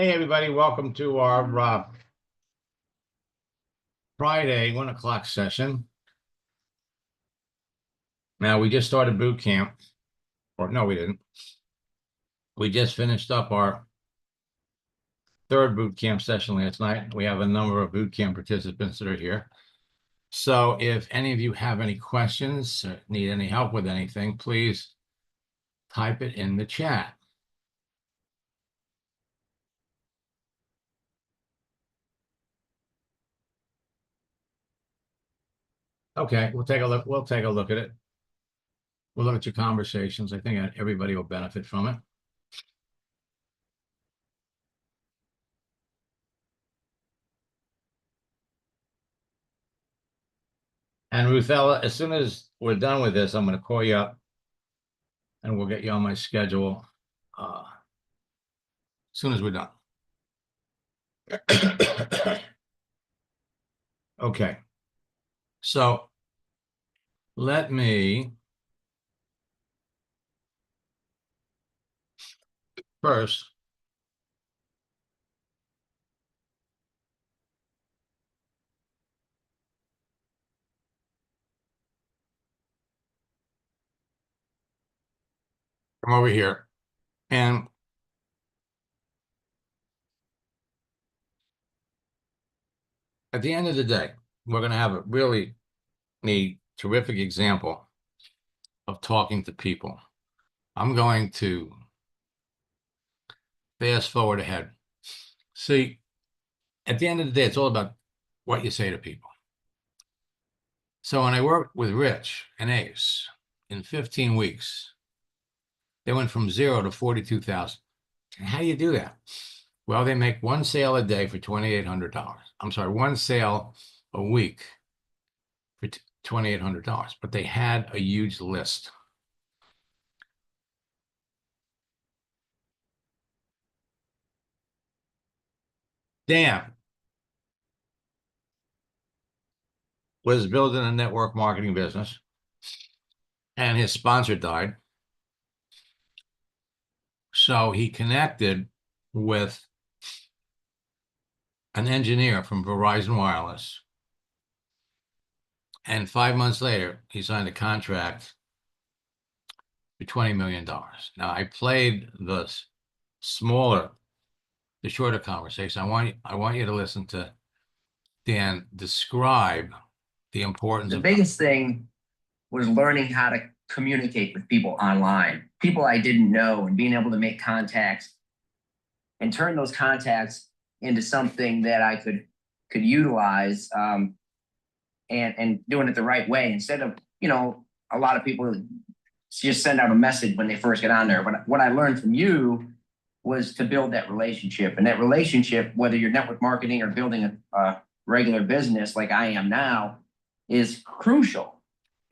Hey, everybody, welcome to our Friday 1 o'clock session. Now, we just started boot camp, or no, we didn't. We just finished up our third boot camp session last night. We have a number of boot camp participants that are here. So if any of you have any questions, or need any help with anything, please type it in the chat. Okay, we'll take a look. We'll take a look at it. We'll look at your conversations. I think everybody will benefit from it. And Ruthella, as soon as we're done with this, I'm going to call you up and we'll get you on my schedule as soon as we're done. Okay. So let me first come over here. And at the end of the day, we're going to have a really neat, terrific example of talking to people. I'm going to fast forward ahead. See, at the end of the day, it's all about what you say to people. So when I worked with Rich and Ace, in 15 weeks, they went from 0 to 42,000. And how do you do that? Well, they make one sale a day for $2,800. I'm sorry, one sale a week for $2,800, but they had a huge list. Dan was building a network marketing business, and his sponsor died. So he connected with an engineer from Verizon Wireless. And 5 months later, he signed a contract for $20 million. Now, I played the shorter conversation. I want you to listen to Dan describe the importance of. The biggest thing was learning how to communicate with people online, people I didn't know, and being able to make contacts and turn those contacts into something that I could utilize, and doing it the right way, instead of, a lot of people just send out a message when they first get on there. But what I learned from you was to build that relationship, and that relationship, whether you're network marketing or building a regular business like I am now, is crucial.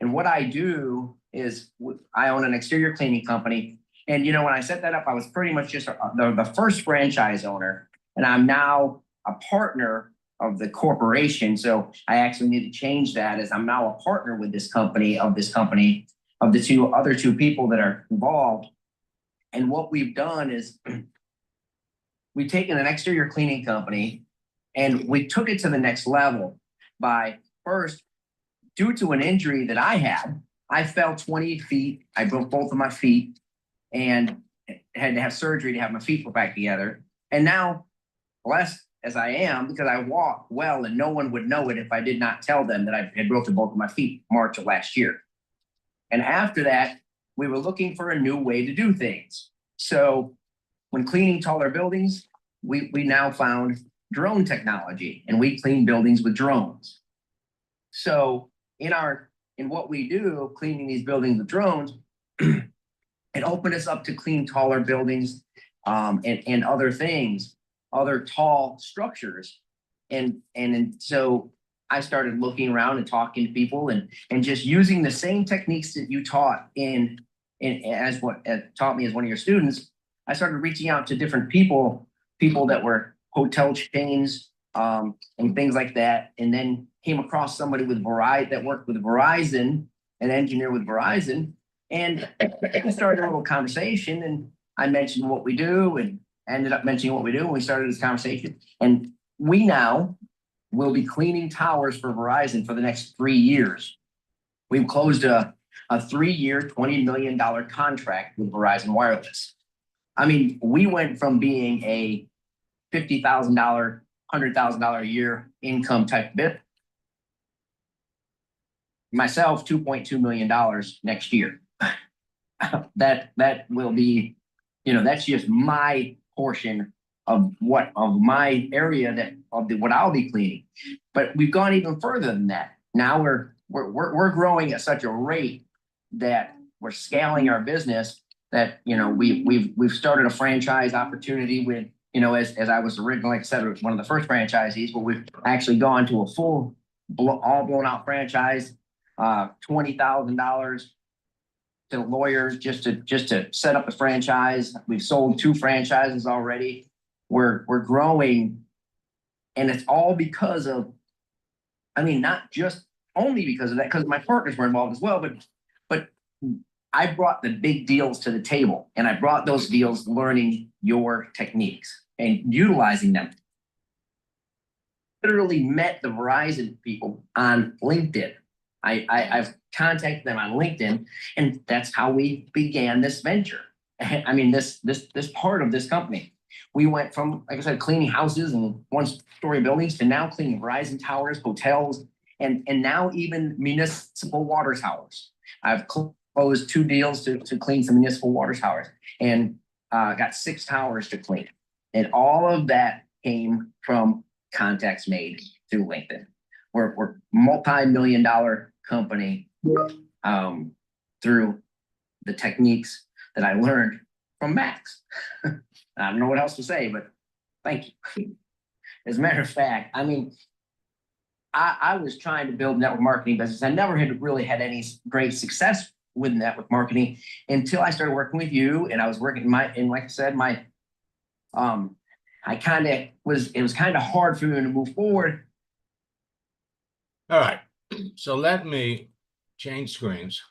And what I do is I own an exterior cleaning company. And, when I set that up, I was pretty much just the first franchise owner. And I'm now a partner of the corporation. So I actually need to change that, as I'm now a partner with this company, of the other two people that are involved. And what we've done is we've taken an exterior cleaning company and we took it to the next level by, first, due to an injury that I had, I fell 20 feet. I broke both of my feet and had to have surgery to have my feet put back together. And now, blessed as I am, because I walk well and no one would know it if I did not tell them that I had broken both of my feet March of last year. And after that, we were looking for a new way to do things. So when cleaning taller buildings, we now found drone technology, and we clean buildings with drones. So in what we do, cleaning these buildings with drones, it opened us up to clean taller buildings, and other things, other tall structures. And so I started looking around and talking to people and just using the same techniques that you taught taught me as one of your students. I started reaching out to different people that were hotel chains, and things like that. And then came across somebody that worked with Verizon, an engineer with Verizon. And I started a little conversation, and I mentioned what we do. ended up mentioning what we do, and we started this conversation. And we now will be cleaning towers for Verizon for the next 3 years. We've closed a 3-year, $20 million contract with Verizon Wireless. I mean, we went from being a $50,000, $100,000 a year income type bit. Myself, $2.2 million next year. that will be, that's just my portion of my area what I'll be cleaning. But we've gone even further than that. Now we're growing at such a rate that we're scaling our business that we've started a franchise opportunity with, as I was originally, like I said, one of the first franchisees, but we've actually gone to a full all blown out franchise, $20,000 to lawyers just to set up a franchise. We've sold 2 franchises already. We're growing, and it's all because of, not just only because of that, because my partners were involved as well, but I brought the big deals to the table, and I brought those deals learning your techniques and utilizing them. Literally met the Verizon people on LinkedIn. I've contacted them on LinkedIn, and that's how we began this venture. This part of this company. We went from, like I said, cleaning houses and 1-story buildings to now cleaning Verizon towers, hotels, and now even municipal water towers. I've closed 2 deals to clean some municipal water towers, and got 6 towers to clean. And all of that came from contacts made through LinkedIn. We're multi-million-dollar company through the techniques that I learned from Max. I don't know what else to say, but thank you. As a matter of fact, I was trying to build network marketing business. I never had really had any great success with network marketing until I started working with you, and I was working and like I said, it was kind of hard for me to move forward. All right, so let me change screens.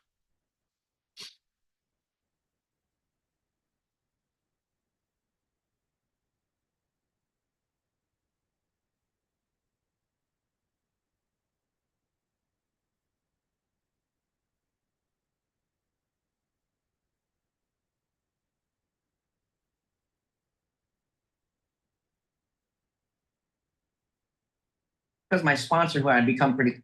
Because my sponsor, who I'd become pretty.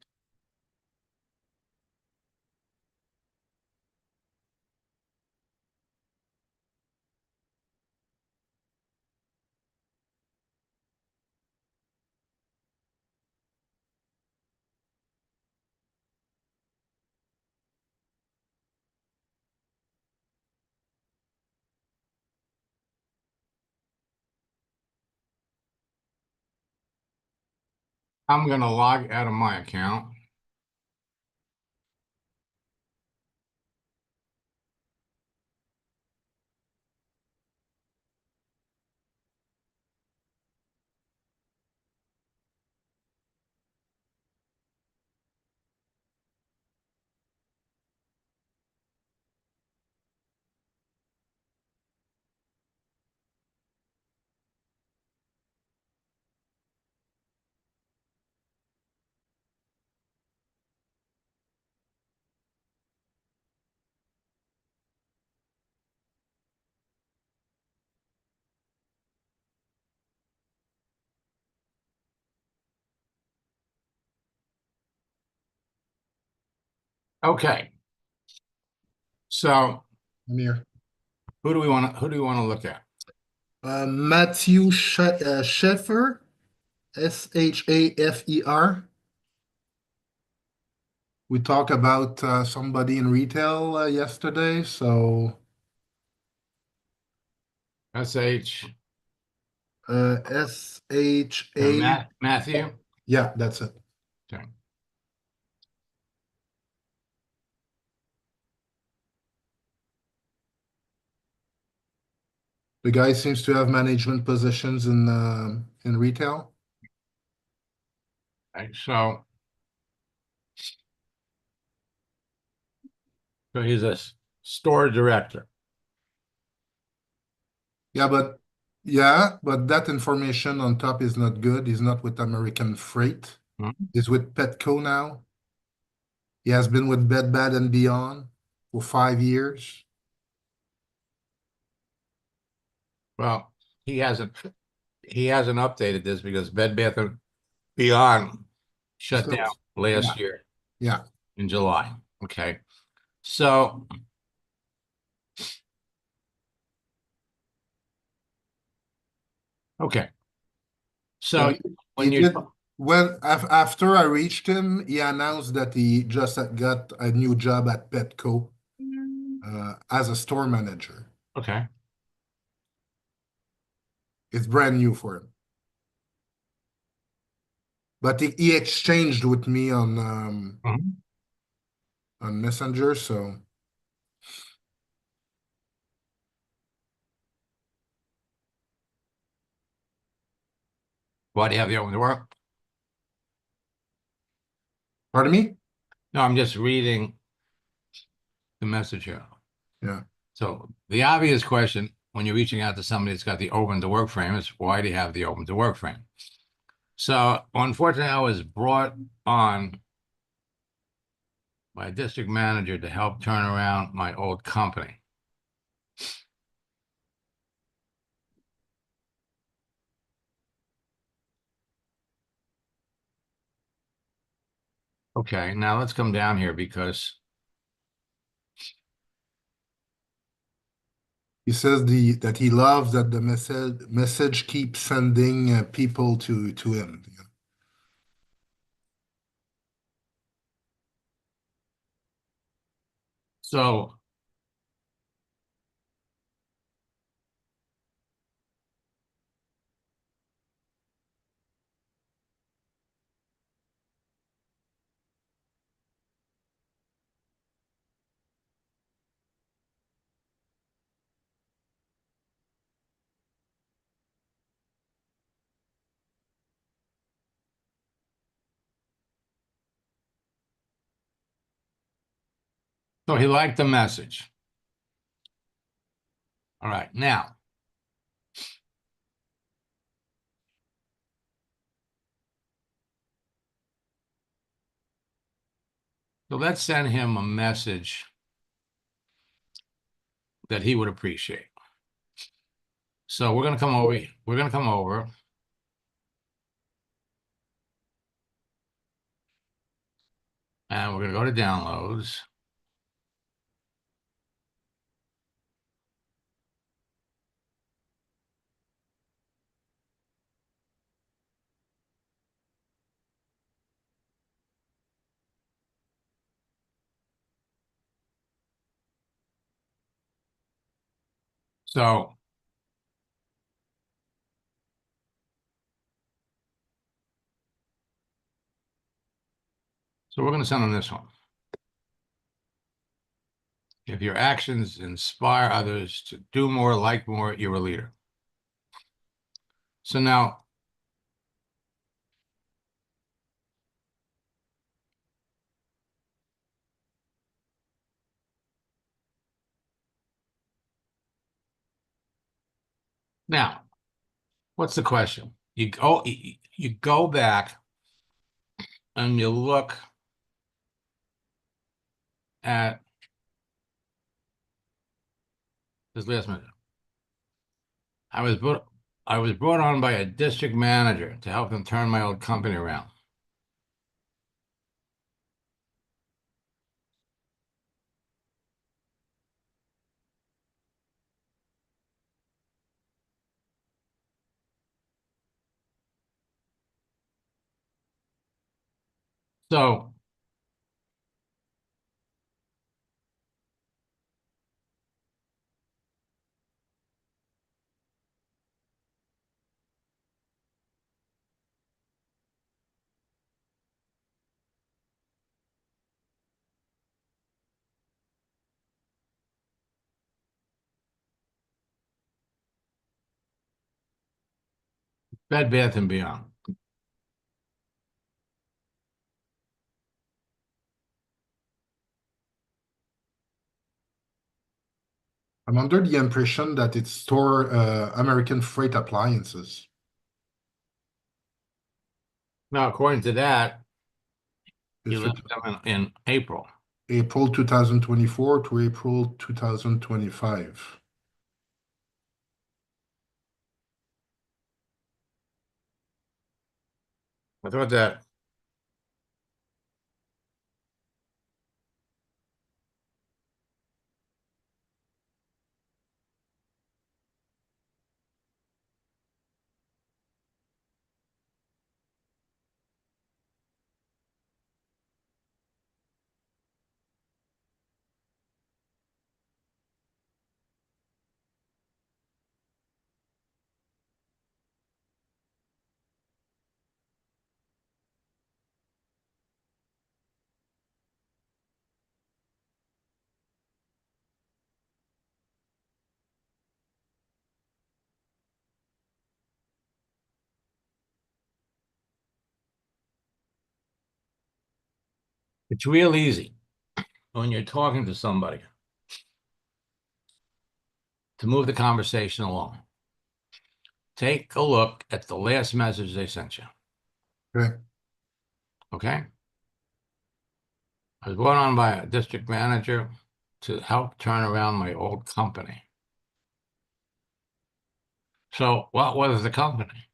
I'm going to log out of my account. Okay. So I'm here. who do we want to look at? Matthew Schaefer, Schafer. We talked about somebody in retail yesterday, so SH. SHA. Matthew. Yeah, that's it. Okay. The guy seems to have management positions in retail. Okay, so he's a store director. Yeah, but Yeah, but that information on top is not good. He's not with American Freight. Hmm? He's with Petco now. He has been with Bed Bath and Beyond for 5 years. Well, he hasn't updated this because Bed Bath and Beyond shut So, down yeah, last year yeah. in July. Okay. So, okay. So So he when you did when after I reached him, he announced that he just had got a new job at Petco as a store manager. okay. It's brand new for him. But he exchanged with me Mhm. on Messenger, so Why do you have the open to work? pardon me? No, I'm just reading the message here. Yeah. So the obvious question when you're reaching out to somebody that's got the open to work frame is why do you have the open to work frame? So unfortunately, I was brought on by a district manager to help turn around my old company. Okay, now let's come down here because He says that he loves that the message keeps sending people to him. so so he liked the message. All right, now so let's send him a message that he would appreciate. So we're gonna come over. We're gonna come over. And we're gonna go to downloads. So we're gonna send him this one. If your actions inspire others to do more, like more, you're a leader. So now, what's the question? You go back and you look at this last minute. I was brought on by a district manager to help them turn my old company around. So Bed Bath and Beyond. I'm under the impression that it's store American Freight Appliances. Now, according to that, It's you for left them in April. April 2024 to April 2025. I thought that. It's real easy when you're talking to somebody to move the conversation along. Take a look at the last message they sent you. Okay. Okay? I was brought on by a district manager to help turn around my old company. So what was the company?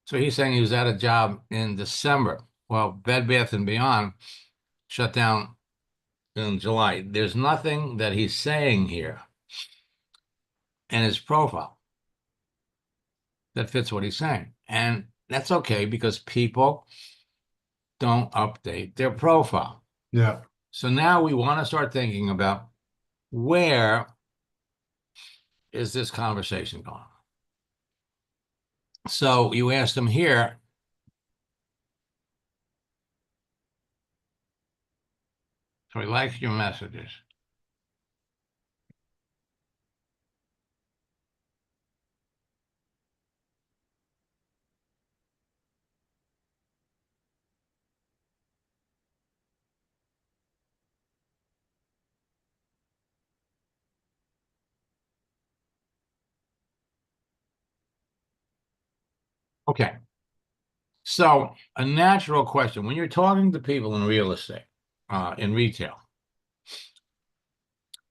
So he's saying he was at a job in December. Well, Bed Bath & Beyond shut down in July. There's nothing that he's saying here in his profile that fits what he's saying. And that's okay because people don't update their profile. Yeah. So now we want to start thinking about where is this conversation going? So you asked him here. So he likes your messages. Okay. So a natural question when you're talking to people in real estate, in retail,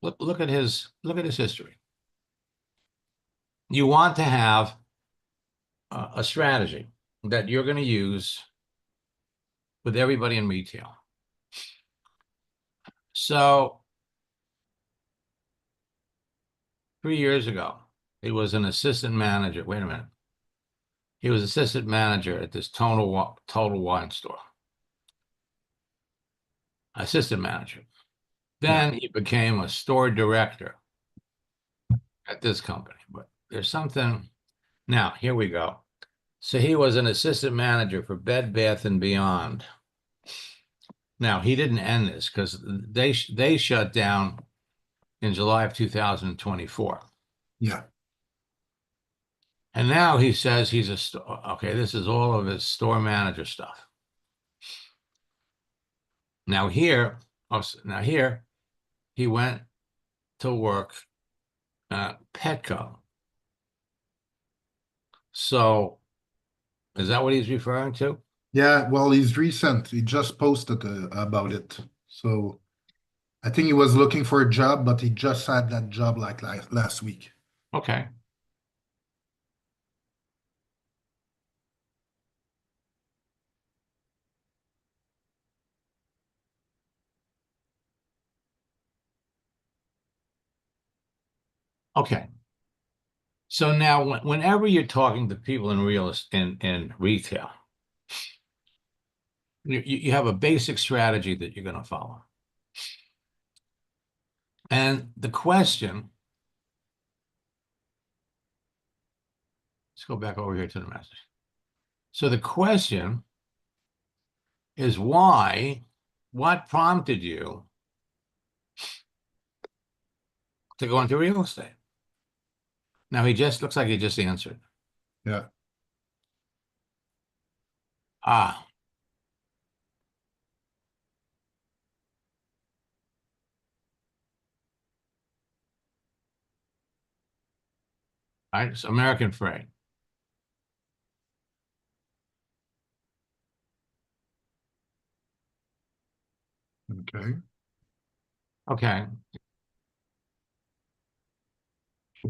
look at his history. You want to have a strategy that you're going to use with everybody in retail. So 3 years ago, he was an assistant manager. Wait a minute. He was assistant manager at this total wine store. Assistant manager. Then he became a store director at this company. But there's something. Now, here we go. So he was an assistant manager for Bed Bath & Beyond. Now, he didn't end this because they shut down in July of 2024. Yeah. And now he says he's okay, this is all of his store manager stuff. Now here he went to work at Petco. So is that what he's referring to? Yeah, well, he's recent. He just posted about it. So I think he was looking for a job, but he just had that job like last week. Okay. Okay. So now whenever you're talking to people in in retail, you have a basic strategy that you're going to follow. And the question, let's go back over here to the message. So the question is what prompted you to go into real estate? Now he just looks like he just answered. Yeah. Ah, right? It's American freight. Okay. Okay.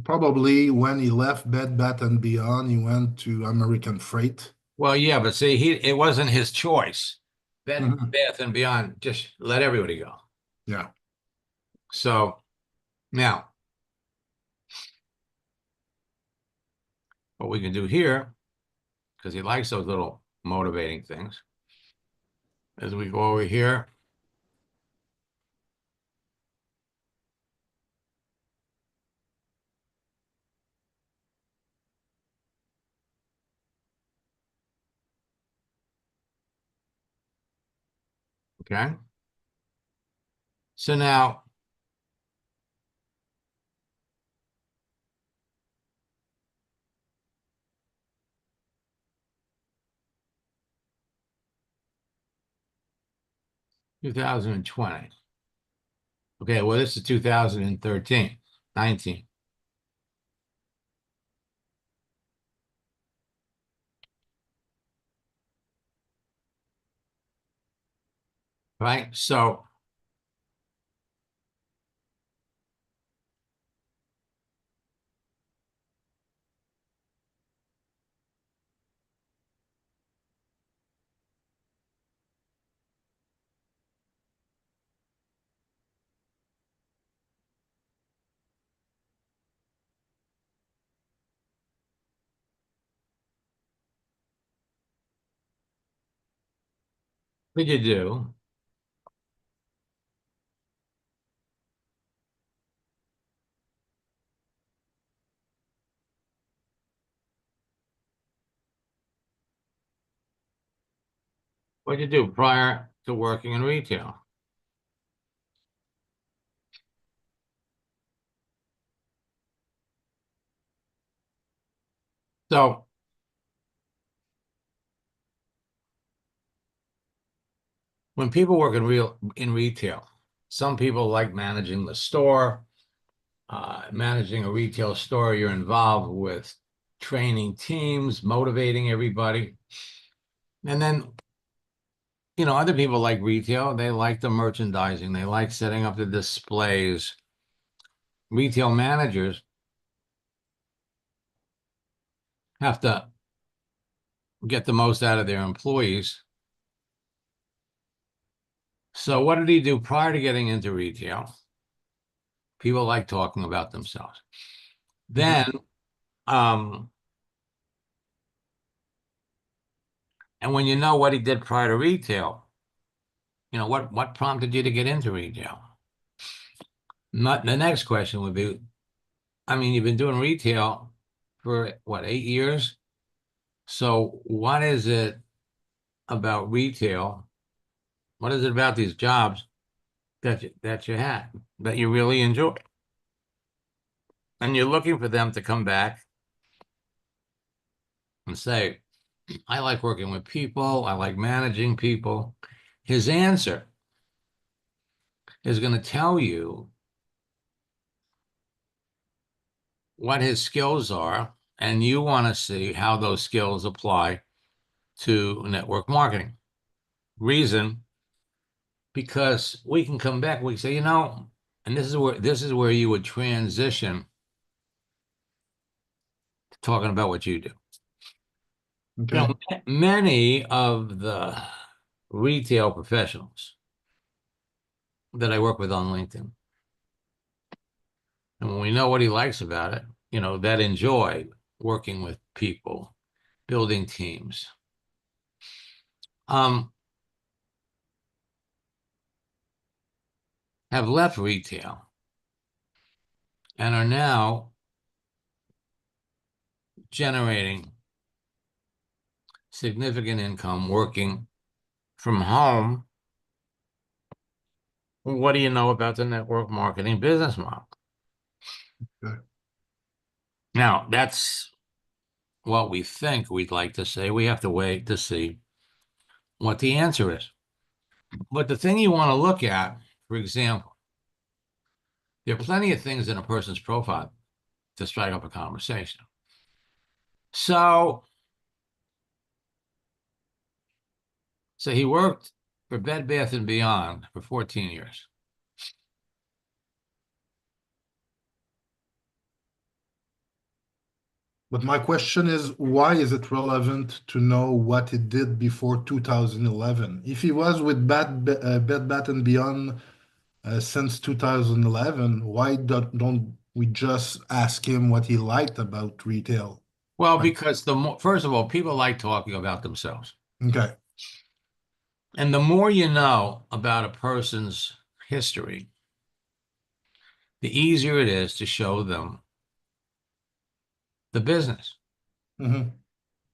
Probably when he left Bed Bath and Beyond, he went to American Freight. Well, yeah, but see, it wasn't his choice. Bed Mhm. Bath and Beyond just let everybody go. Yeah. So now, what we can do here, because he likes those little motivating things, is we go over here. Okay. So now, two 2020. Okay, well, this is 2013, 19. Right? So what you do, what you do prior to working in retail. So when people work in retail, some people like managing the store, managing a retail store. You're involved with training teams, motivating everybody. And then, other people like retail. They like the merchandising. They like setting up the displays. Retail managers have to get the most out of their employees. So what did he do prior to getting into retail? People like talking about themselves. Then, and when you know what he did prior to retail, what prompted you to get into retail? Not the next question would be, I mean, you've been doing retail for what, 8 years? So what is it about retail? What is it about these jobs that you had that you really enjoy? And you're looking for them to come back and say, I like working with people. I like managing people. His answer is going to tell you what his skills are, and you want to see how those skills apply to network marketing. Reason, because we can come back, we can say, and this is where you would transition to talking about what you do. Okay. Many of the retail professionals that I work with on LinkedIn, and when we know what he likes about it, that enjoy working with people, building teams. Have left retail and are now generating significant income working from home. What do you know about the network marketing business model? Okay. Now, that's what we think we'd like to say. We have to wait to see what the answer is. But the thing you want to look at, for example, there are plenty of things in a person's profile to strike up a conversation. So he worked for Bed Bath & Beyond for 14 years. But my question is, why is it relevant to know what he did before 2011? If he was with Bed Bath and Beyond since 2011, why don't we just ask him what he liked about retail? Well, Like, because first of all, people like talking about themselves. okay. And the more you know about a person's history, the easier it is to show them the business. Mhm.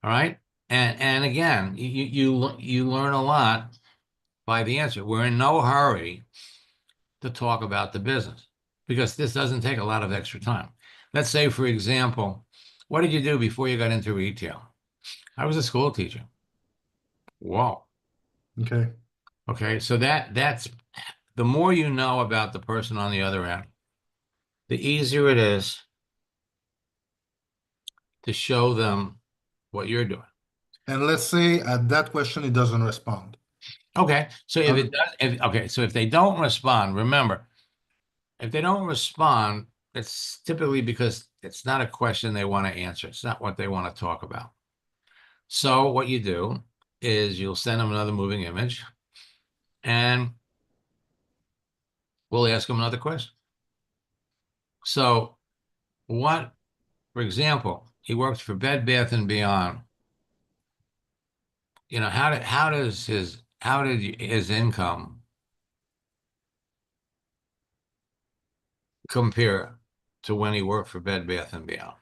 All right. And again, you learn a lot by the answer. We're in no hurry to talk about the business because this doesn't take a lot of extra time. Let's say, for example, what did you do before you got into retail? I was a school teacher. Whoa. Okay. Okay. So that's the more you know about the person on the other end, the easier it is to show them what you're doing. And let's say at that question, he doesn't respond. Okay. So if Uh, it does, okay. So if they don't respond, remember, if they don't respond, it's typically because it's not a question they want to answer. It's not what they want to talk about. So what you do is you'll send them another moving image and we'll ask them another question. So what, for example, he works for Bed Bath and Beyond. You know, how did his income compare to when he worked for Bed Bath and Beyond?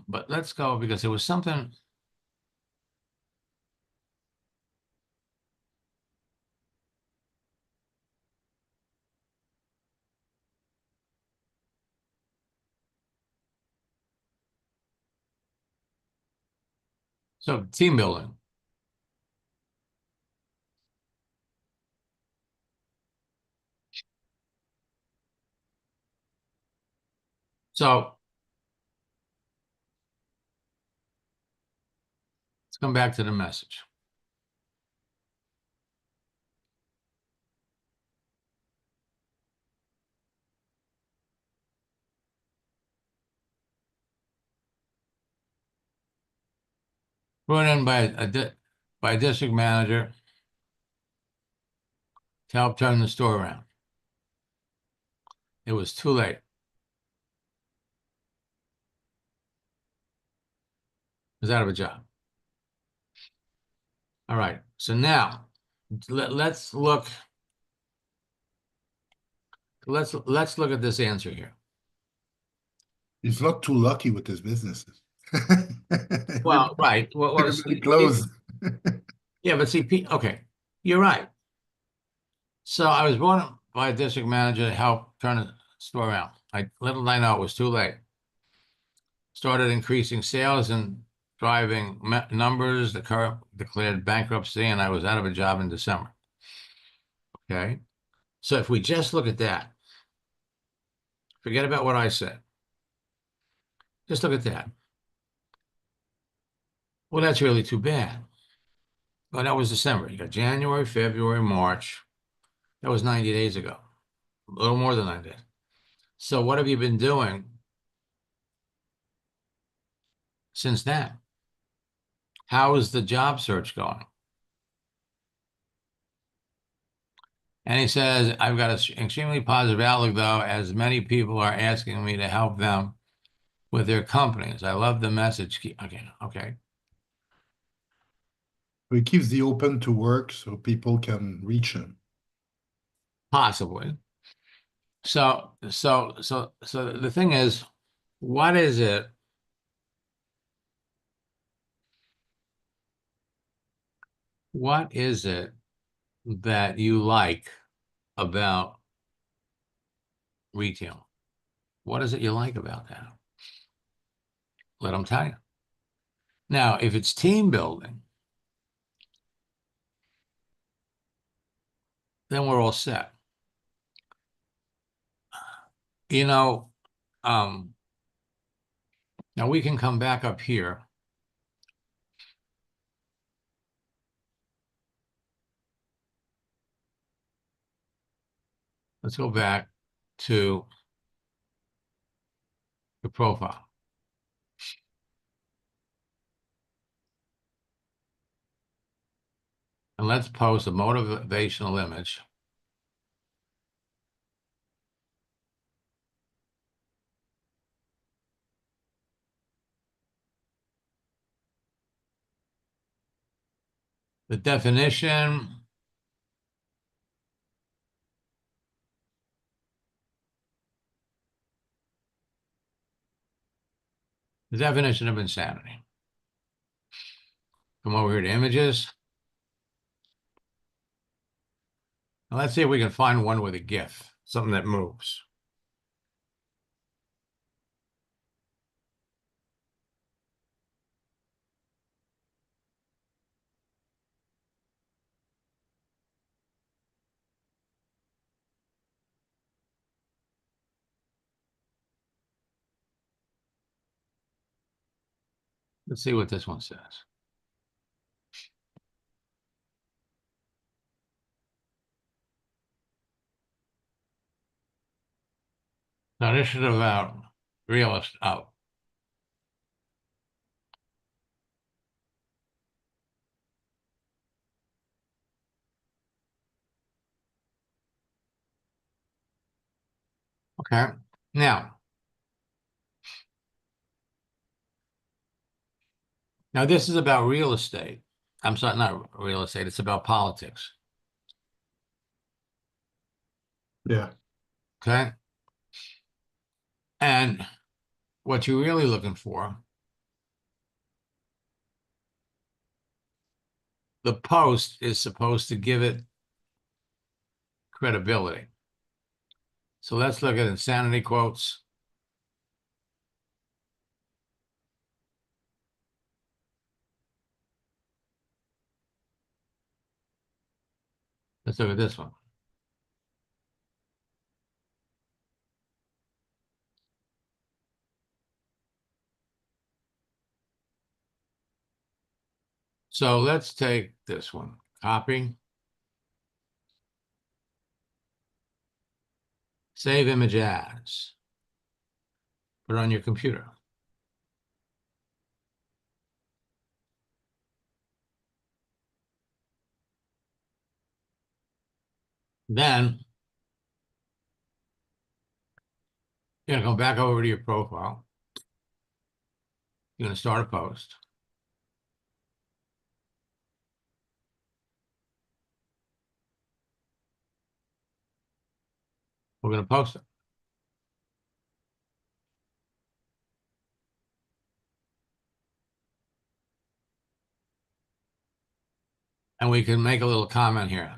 But let's go because there was something. So team building. So let's come back to the message. Brought in by a district manager to help turn the store around. It was too late. Was out of a job. All right. So now let's look. Let's look at this answer here. he's not too lucky with his businesses. Well, right. Well, Everybody closed. yeah, but see, okay, you're right. So I was brought in by a district manager to help turn the store around. Little did I know it was too late. Started increasing sales and driving numbers. The current declared bankruptcy, and I was out of a job in December. Okay. So if we just look at that, forget about what I said. Just look at that. Well, that's really too bad. Well, that was December. You got January, February, March. That was 90 days ago. A little more than 90 days. So what have you been doing since then? How is the job search going? And he says, I've got an extremely positive outlook, though, as many people are asking me to help them with their companies. I love the message. Okay. He keeps the open to work so people can reach him. Possibly. So the thing is, what is it? What is it that you like about retail? What is it you like about that? Let them tell you. Now, if it's team building, then we're all set. You know, Now we can come back up here. Let's go back to the profile. And let's post a motivational image. The definition. The definition of insanity. Come over here to images. Now let's see if we can find one with a GIF, something that moves. Let's see what this one says. Now this is about realist out. Okay. Now this is about real estate. I'm sorry, not real estate. It's about politics. Yeah. Okay. And what you're really looking for, the post is supposed to give it credibility. So let's look at insanity quotes. Let's look at this one. So let's take this one, copy, save image as, put it on your computer. Then you're gonna go back over to your profile. You're gonna start a post. We're gonna post it. And we can make a little comment here.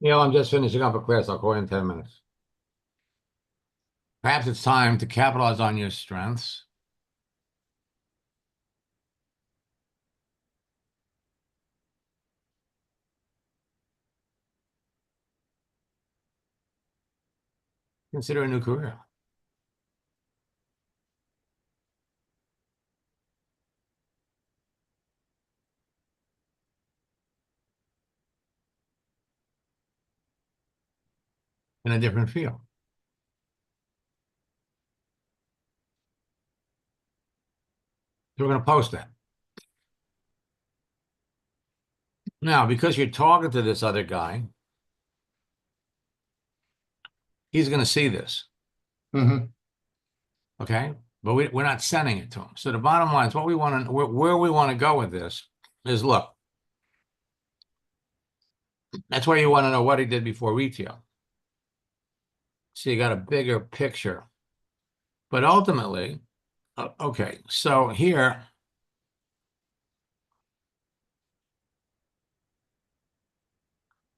I'm just finishing up a class. I'll call you in 10 minutes. Perhaps it's time to capitalize on your strengths. Consider a new career. in a different field. So we're going to post that. Now, because you're talking to this other guy, he's going to see this. Mhm. Okay. But we're not sending it to him. So the bottom line is what we want to, where we want to go with this is, look, that's why you want to know what he did before retail. So you got a bigger picture. But ultimately, okay, so here,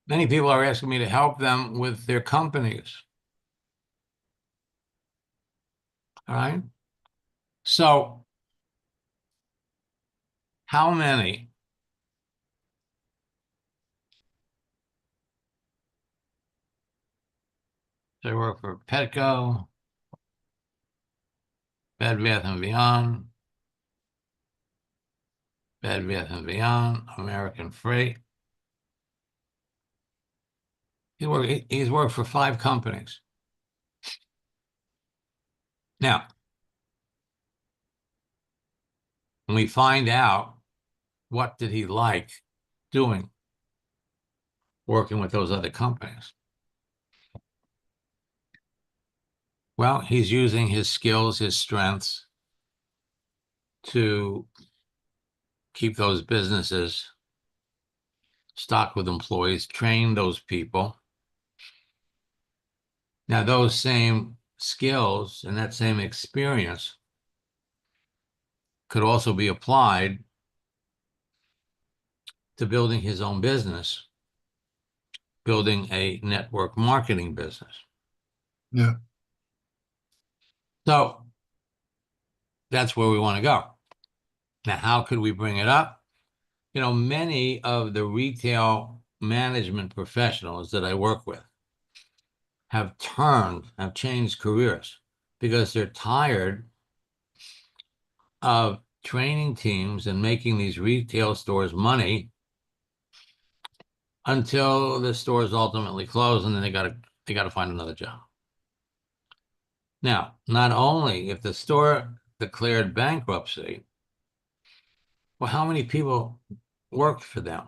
many people are asking me to help them with their companies. All right. So how many they work for Petco, Bed Bath & Beyond, Bed Bath & Beyond, American Freight. He's worked for 5 companies. Now, when we find out what did he like doing, working with those other companies. Well, he's using his skills, his strengths to keep those businesses stocked with employees, train those people. Now, those same skills and that same experience could also be applied to building his own business, building a network marketing business. Yeah. So that's where we want to go. Now, how could we bring it up? You know, many of the retail management professionals that I work with have changed careers because they're tired of training teams and making these retail stores money until the stores ultimately close, and then they got to find another job. Now, not only if the store declared bankruptcy, well, how many people worked for them?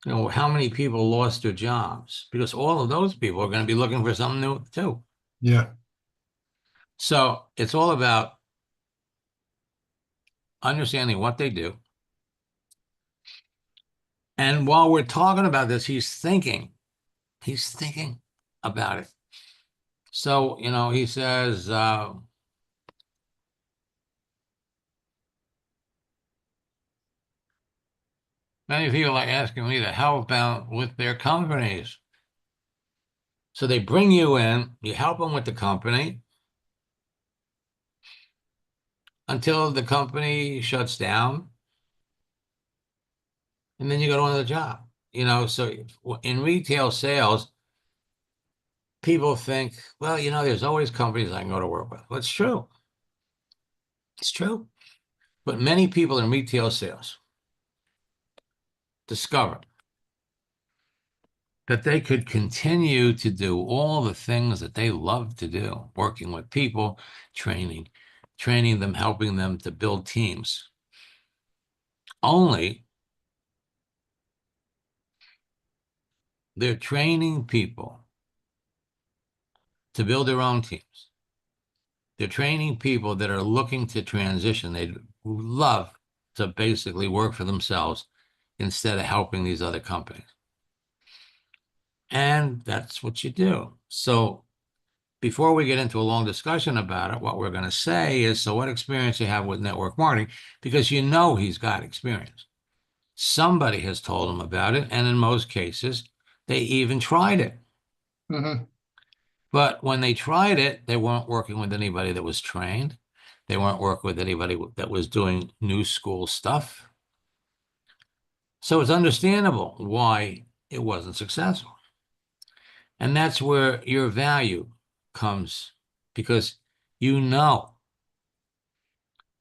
You know, how many people lost their jobs? Because all of those people are going to be looking for something new too. Yeah. So it's all about understanding what they do. And while we're talking about this, he's thinking about it. So, you know, he says, many people are asking me to help out with their companies. So they bring you in, you help them with the company until the company shuts down, and then you go to another job. You know, so in retail sales, people think, well, you know, there's always companies I can go to work with. Well, it's true. It's true. But many people in retail sales discover that they could continue to do all the things that they love to do, working with people, training them, helping them to build teams. Only they're training people to build their own teams. They're training people that are looking to transition. They love to basically work for themselves instead of helping these other companies. And that's what you do. So before we get into a long discussion about it, what we're going to say is, so what experience you have with network marketing? Because you know he's got experience. Somebody has told him about it, and in most cases, they even tried it. Mhm. But when they tried it, they weren't working with anybody that was trained. They weren't working with anybody that was doing new school stuff. So it's understandable why it wasn't successful. And that's where your value comes, because you know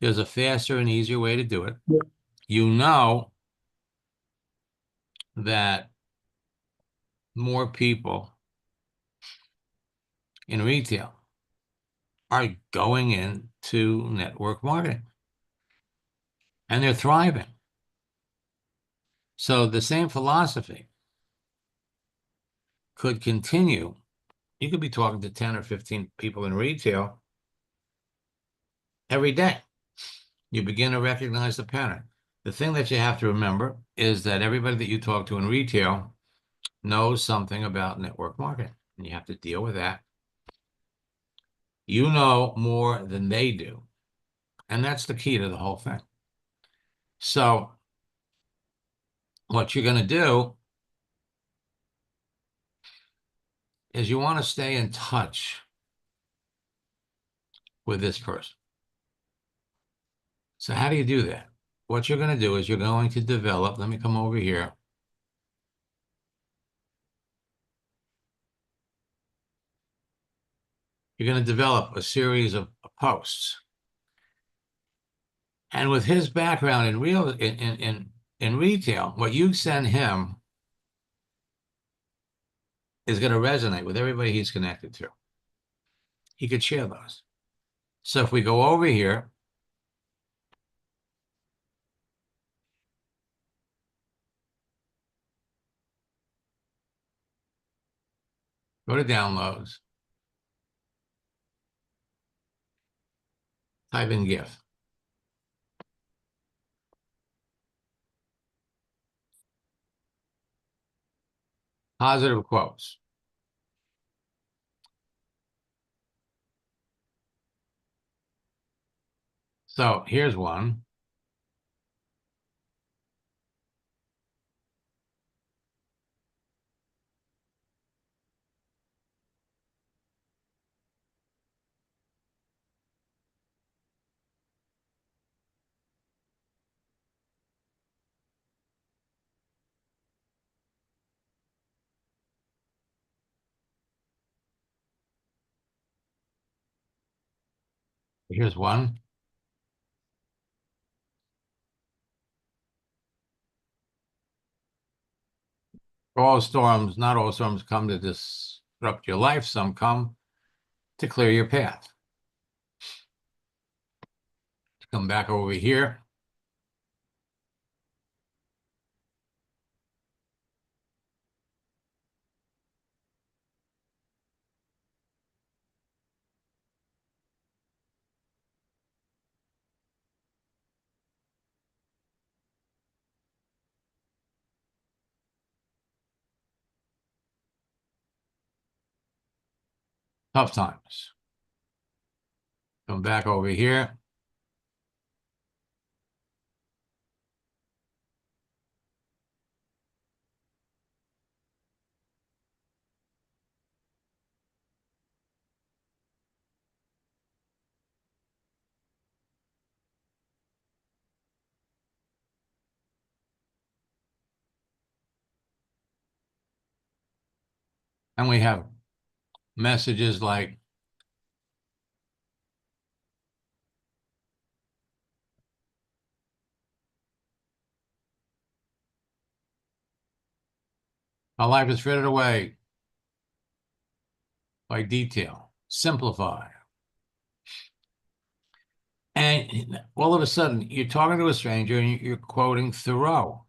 there's a faster and easier way to do it. Yeah. You know that more people in retail are going into network marketing, and they're thriving. So the same philosophy could continue. You could be talking to 10 or 15 people in retail every day. You begin to recognize the pattern. The thing that you have to remember is that everybody that you talk to in retail knows something about network marketing, and you have to deal with that. You know more than they do, and that's the key to the whole thing. So what you're going to do is you want to stay in touch with this person. So how do you do that? What you're going to do is you're going to develop, let me come over here. You're going to develop a series of posts. And with his background in retail, what you send him is going to resonate with everybody he's connected to. He could share those. So if we go over here, go to downloads, type in GIF. Positive quotes. So here's one. Here's one. All storms, not all storms come to disrupt your life. Some come to clear your path. Come back over here. Tough times. Come back over here. And we have messages like, our life is frittered away by detail. Simplify. And all of a sudden, you're talking to a stranger and you're quoting Thoreau.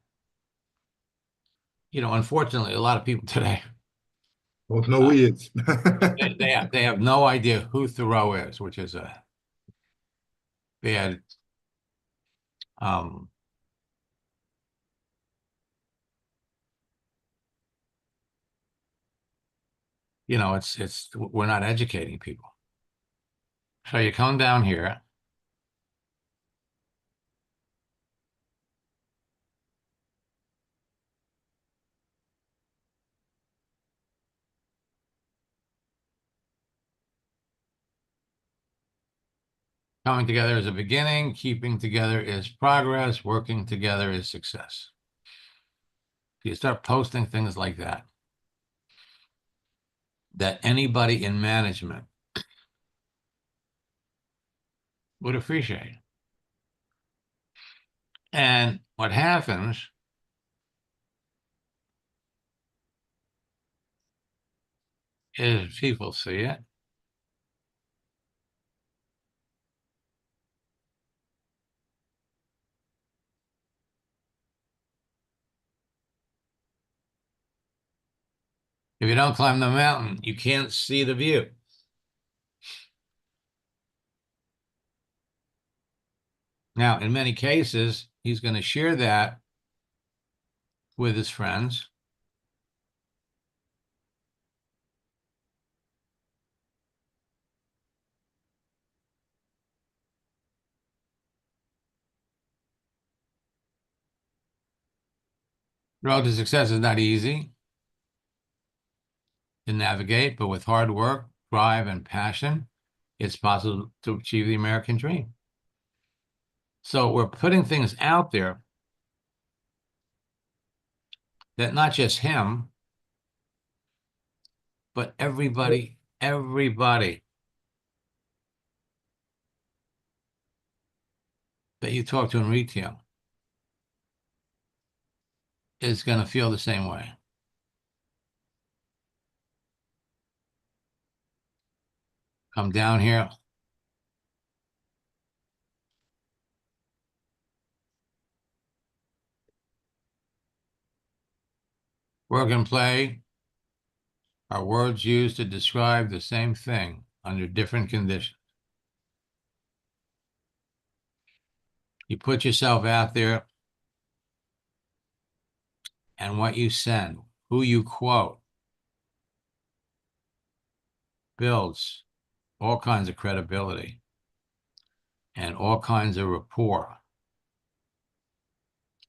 You know, unfortunately, a lot of people today, Don't know who he is. they have no idea who Thoreau is, which is a bad you know, we're not educating people. So you come down here. Coming together is a beginning, keeping together is progress, working together is success. You start posting things like that anybody in management would appreciate. And what happens if people see it. If you don't climb the mountain, you can't see the view. Now, in many cases, he's going to share that with his friends. Road to success is not easy to navigate, but with hard work, drive, and passion, it's possible to achieve the American dream. So we're putting things out there that not just him, but everybody that you talk to in retail is going to feel the same way. Come down here. Work and play are words used to describe the same thing under different conditions. You put yourself out there, and what you send, who you quote, builds all kinds of credibility and all kinds of rapport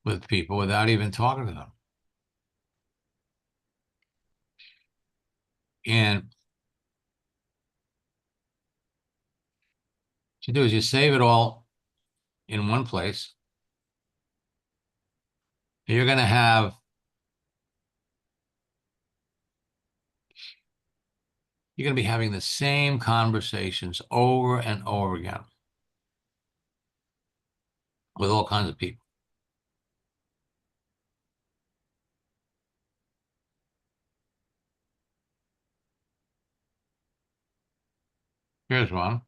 with people without even talking to them. And what you do is you save it all in one place. You're going to be having the same conversations over and over again with all kinds of people. Here's one.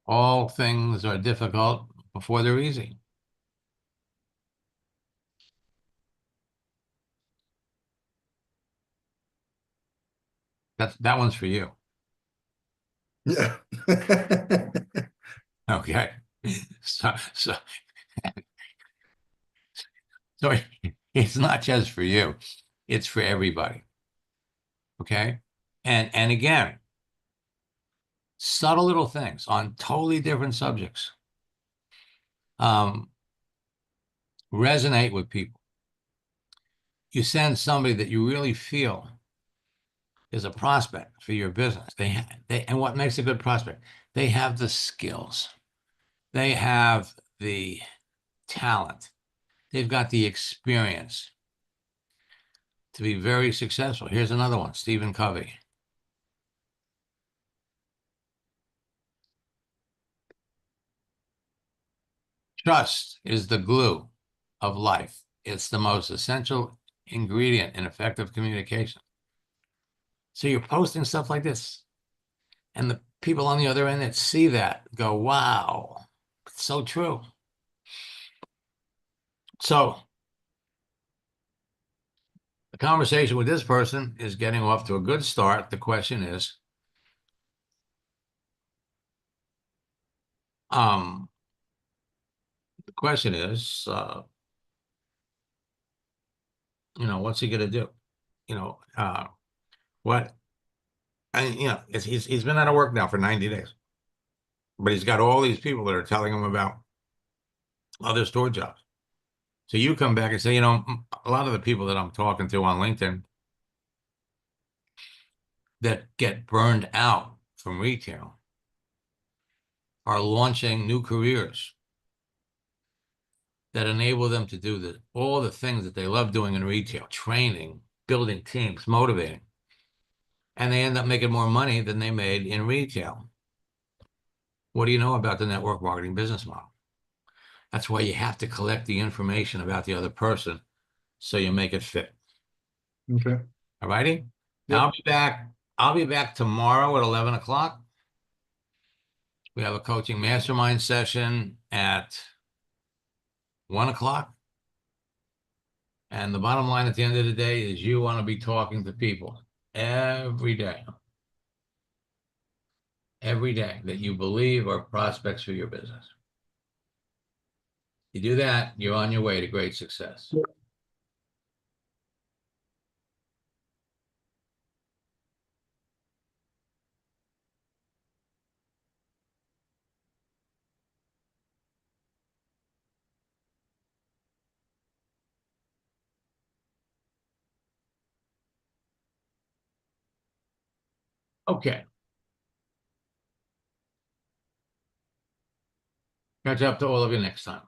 All things are difficult before they're easy. That one's for you. Yeah. Okay. So it's not just for you. It's for everybody. Okay. And again, subtle little things on totally different subjects resonate with people. You send somebody that you really feel is a prospect for your business. And what makes a good prospect? They have the skills. They have the talent. They've got the experience to be very successful. Here's another one, Stephen Covey. Trust is the glue of life. It's the most essential ingredient in effective communication. So you're posting stuff like this, and the people on the other end that see that go, wow, it's so true. So the conversation with this person is getting off to a good start. The question is, what's he going to do? He's been out of work now for 90 days, but he's got all these people that are telling him about other store jobs. So you come back and say, a lot of the people that I'm talking to on LinkedIn that get burned out from retail are launching new careers that enable them to do all the things that they love doing in retail, training, building teams, motivating. And they end up making more money than they made in retail. What do you know about the network marketing business model? That's why you have to collect the information about the other person so you make it fit. Okay. All righty? Yep. I'll be back. I'll be back tomorrow at 11 o'clock. We have a coaching mastermind session at 1 o'clock. And the bottom line at the end of the day is you want to be talking to people every day. Every day that you believe are prospects for your business. You do that, you're on your way to great success. Okay. Catch up to all of you next time.